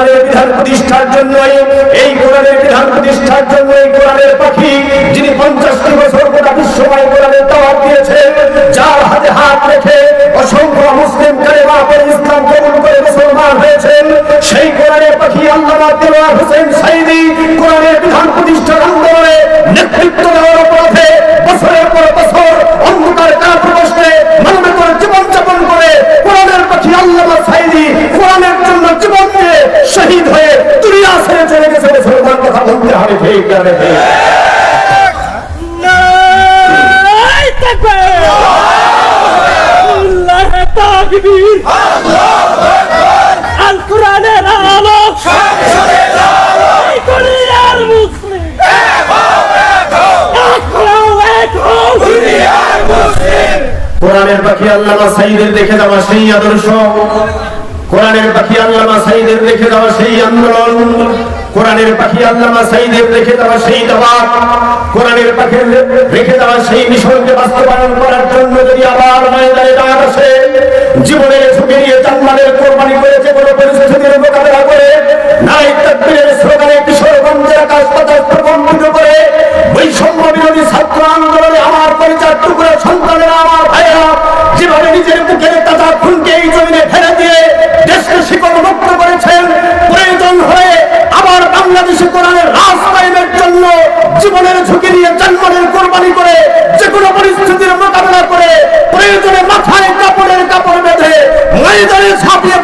কোরআনের বিধান প্রতিষ্ঠার জন্য, এই কোরআনের বিধান প্রতিষ্ঠার জন্য এই কোরআনের পাখি যিনি 50টি বছর গোটা বিশ্বময় কোরআনের দাওয়াত দিয়েছেন, যার হাতে হাত রেখে অসংখ্য মুসলিম কালেমা পড়ে ইসলাম কবুল করে মুসলমান হয়েছেন, সেই কোরআনের পাখি আল্লামা দেলোয়ার হোসেন সাঈদী কোরআনের বিধান প্রতিষ্ঠার আন্দোলনে নেতৃত্ব দেওয়ার অপরাধে বছরের পর বছর অন্ধকার কারাপ্রকোষ্ঠে মানবেতর জীবনযাপন করে কোরআনের পাখি আল্লামা সাঈদী কোরআনের জন্য জীবন দিয়ে শহীদ হয়ে দুনিয়া ছেড়ে চলে গেছে। মুসলমান কথা বলতে হবে, ঠিক আছে? আল কোরআনের আলো দুনিয়ার মুসলিম, কোরআনের পাখি আল্লামা সাঈদীর দেখে যাওয়া সেই আদর্শ, কোরআনের পাখি আল্লামা সাঈদীর দেখে যাওয়া সেই আন্দোলন, কোরআনের পাখি আল্লামা সাঈদীর দেখে যাওয়া সেই দাওয়াত, কোরআনের পাখি রেখে যাওয়া সেই মিশনকে বাস্তবায়ন করার জন্য যদি আবার ময়দানে ডাক আসে, জীবনের ঝুঁকি নিয়ে জানমালের কোরবানি করেছে কোনো পরিস্থিতির মোকাবেলা করে, নারী তাকবীরের স্লোগানে কিশোরগঞ্জের আকাশ বাতাস প্রকম্পিত করে বৈষম্য বিরোধী ছাত্র আন্দোলনে আমার পরিচয় টুকরো সন্তানেরা, আমার ভাইয়েরা যেভাবে নিজের বুকের তাজা খুনকে এই জমিনে ফেলে দিয়ে দেশকে শিকড় মুক্ত করেছেন, প্রয়োজন হয়ে আবার বাংলাদেশে কোরআনের রাজ কায়েমের জন্য জীবনের ঝুঁকি নিয়ে জানমালের কোরবানি করে যে কোনো পরিস্থিতির মোকাবেলা করে প্রয়োজনে মাথায় কাপড়ের কাপড় বেঁধে ময়দানে ঝাঁপিয়ে